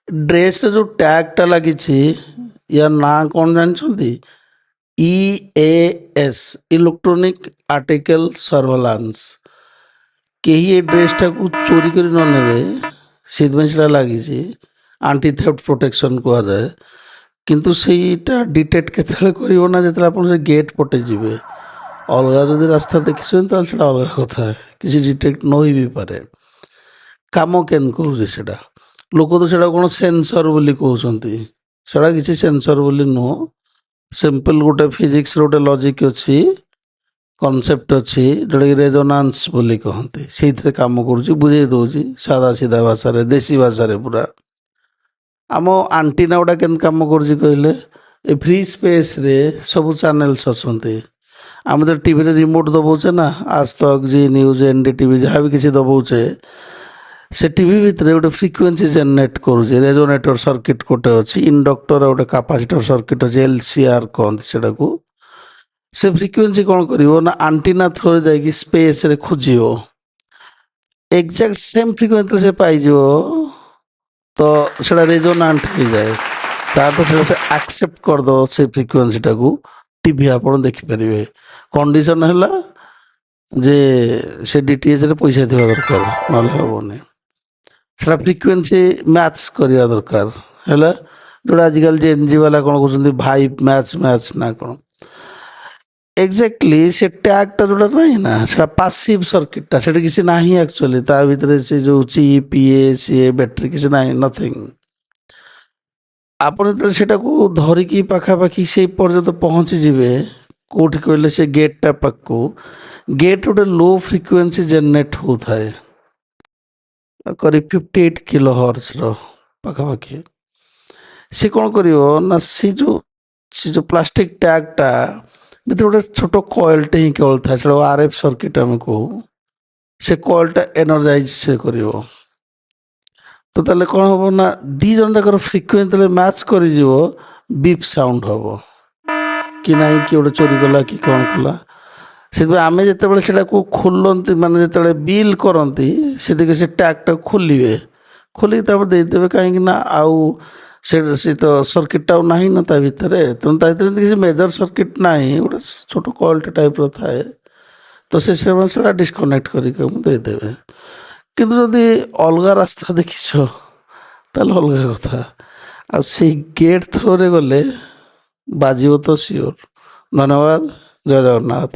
ଡ୍ରେସ୍ରେ ଯେଉଁ ଟ୍ୟାଗ୍ଟା ଲାଗିଛି ୟା ନାଁ କ'ଣ ଜାଣିଛନ୍ତି? EAS, electronic article surveillance. କେହି ଏ ଡ୍ରେସ୍ଟାକୁ ଚୋରି କରି ନ ନେବେ ସେଇଥିପାଇଁ ସେଇଟା ଲାଗିଛି। ଆଣ୍ଟି ଥେଫ୍ଟ ପ୍ରୋଟେକ୍ସନ୍ କୁହାଯାଏ। କିନ୍ତୁ ସେଇଟା ଡିଟେକ୍ଟ କେତେବେଳେ କରିବ ନା ଯେତେବେଳେ ଆପଣ ସେ ଗେଟ୍ ପଟେ ଯିବେ। ଅଲଗା ଯଦି ରାସ୍ତା ଦେଖିଛନ୍ତି ତାହେଲେ ସେଇଟା ଅଲଗା କଥା, କିଛି ଡିଟେକ୍ଟ ନ ହୋଇ ବି ପାରେ। କାମ କେମିତି କରୁଛି ସେଇଟା? ଲୋକ ତ ସେଇଟା କ'ଣ ସେନ୍ସର ବୋଲି କହୁଛନ୍ତି। ସେଇଟା କିଛି ସେନ୍ସର ବୋଲି ନୁହଁ। ସିମ୍ପଲ୍ ଗୋଟେ ଫିଜିକ୍ସର ଗୋଟେ ଲଜିକ୍ ଅଛି, କନସେପ୍ଟ ଅଛି, ଯେଉଁଟାକି ରେଜୋନାନ୍ସ ବୋଲି କହନ୍ତି। ସେଇଥିରେ କାମ କରୁଛି, ବୁଝେଇ ଦେଉଛି ସାଧା ସିଧା ଭାଷାରେ, ଦେଶୀ ଭାଷାରେ ପୁରା। ଆମ ଆଣ୍ଟିନା ଗୁଡ଼ା କେମିତି କାମ କରୁଛି କହିଲେ? ଏ ଫ୍ରି ସ୍ପେସ୍ରେ ସବୁ ଚ୍ୟାନେଲ୍ସ ଅଛନ୍ତି। ଆମେ ତ ଟିଭିରେ ରିମୋଟ୍ ଦବାଉଛେ ନା, Aaj Tak, G news, NDTV ଯାହା ବି କିଛି ଦବାଉଛେ, ସେ ଟିଭି ଭିତରେ ଗୋଟେ ଫ୍ରିକ୍ୱେନ୍ସି ଜେନେରେଟ୍ କରୁଛି। ରେଜୋନେଟର ସର୍କିଟ୍ ଗୋଟେ ଅଛି, ଇଣ୍ଡକ୍ଟର ଆଉ ଗୋଟେ କାପାସିଟର ସର୍କିଟ୍ ଅଛି, LCR କହନ୍ତି ସେଟାକୁ। ସେ ଫ୍ରିକ୍ୱେନ୍ସି କ'ଣ କରିବ ନା ଆଣ୍ଟିନା ଥ୍ରୋରେ ଯାଇକି ସ୍ପେସ୍ରେ ଖୋଜିବ। ଏକ୍ଜାକ୍ଟ ସେମ୍ ଫ୍ରିକ୍ୱେନ୍ସିରେ ସେ ପାଇଯିବ ତ ସେଇଟା ରେଜୋନାଣ୍ଟ ହେଇଯାଏ। ତାପରେ ସେଇଟା ସେ ଆକ୍ସେପ୍ଟ କରିଦେବ ସେ ଫ୍ରିକ୍ୱେନ୍ସିଟାକୁ, ଟିଭି ଆପଣ ଦେଖିପାରିବେ। କଣ୍ଡିସନ୍ ହେଲା ଯେ ସେ DTHରେ ପଇସା ଥିବା ଦରକାର, ନହେଲେ ହେବନି। ସେଇଟା ଫ୍ରିକ୍ୱେନ୍ସି ମ୍ୟାଚ୍ କରିବା ଦରକାର। ହେଲା ଯେଉଁଟା ଆଜିକାଲି ଯେ NG ବାଲା କ'ଣ କହୁଛନ୍ତି ଭାଇବ୍ ମ୍ୟାଚ୍ ନା କ'ଣ। ଏକ୍ଜାକ୍ଟଲି ସେ ଟ୍ୟାଗ୍ଟା ଯେଉଁଟା ନାହିଁ ନା, ସେଇଟା ପାସିଭ୍ ସର୍କିଟ୍ଟା, ସେଇଟା କିଛି ନାହିଁ ଆକ୍ଚୁଆଲି। ତା ଭିତରେ ସେ ଯେଉଁ ଚିପ୍ ସିଏ ବ୍ୟାଟେରୀ କିଛି ନାହିଁ, ନଥିଙ୍ଗ। ଆପଣ ଯେତେବେଳେ ସେଇଟାକୁ ଧରିକି ପାଖାପାଖି ସେଇ ପର୍ଯ୍ୟନ୍ତ ପହଞ୍ଚିଯିବେ, କେଉଁଠି କହିଲେ ସେ ଗେଟ୍ଟା ପାଖକୁ, ଗେଟ୍ ଗୋଟେ ଲୋ ଫ୍ରିକ୍ୱେନ୍ସି ଜେନେରେଟ୍ ହେଉଥାଏ, କରିବ 58 କିଲୋହର୍ଟ୍ଜର ପାଖାପାଖି। ସେ କ'ଣ କରିବ ନା ସେ ଯେଉଁ ପ୍ଲାଷ୍ଟିକ୍ ଟ୍ୟାଗ୍ଟା ଭିତରେ ଗୋଟେ ଛୋଟ କଏଲ୍ଟେ ହିଁ କେବଳ ଥାଏ, ସେଟା RF ସର୍କିଟ୍ ଆମେ କହୁ। ସେ କଏଲ୍ଟା ଏନର୍ଜାଇଜ୍ ସେ କରିବ। ତ ତାହେଲେ କ'ଣ ହେବ ନା ଦୁଇ ଜଣ ଯାକର ଫ୍ରିକ୍ୱେନ୍ସି ଯେତେବେଳେ ମ୍ୟାଚ୍ କରିଯିବ, ବିପ୍ ସାଉଣ୍ଡ ହେବ କି ନାହିଁ, କି ଗୋଟେ ଚୋରି କଲା କି କ'ଣ କଲା। ସେଥିପାଇଁ ଆମେ ଯେତେବେଳେ ସେଟାକୁ ଖୋଲନ୍ତି, ମାନେ ଯେତେବେଳେ ବିଲ୍ କରନ୍ତି, ସେତିକି ସେ ଟ୍ୟାଗ୍ଟାକୁ ଖୋଲିବେ, ଖୋଲିକି ତାପରେ ଦେଇଦେବେ। କାହିଁକି ନା ଆଉ ସେ ତ ସର୍କିଟ୍ଟା ଆଉ ନାହିଁ ନା ତା ଭିତରେ। ତେଣୁ ତା ଭିତରେ କିଛି ମେଜର ସର୍କିଟ୍ ନାହିଁ, ଗୋଟେ ଛୋଟ କଏଲ୍ଟେ ଟାଇପ୍ର ଥାଏ। ତ ସେ ସମୟରେ ସେଇଟା ଡିସକନେକ୍ଟ କରିକି ମୁଁ ଦେଇଦେବେ। କିନ୍ତୁ ଯଦି ଅଲଗା ରାସ୍ତା ଦେଖିଛ ତାହେଲେ ଅଲଗା କଥା। ଆଉ ସେଇ ଗେଟ୍ ଥ୍ରୋରେ ଗଲେ ବାଜିବ ତ ସିଓର। ଧନ୍ୟବାଦ। ଜୟ ଜଗନ୍ନାଥ।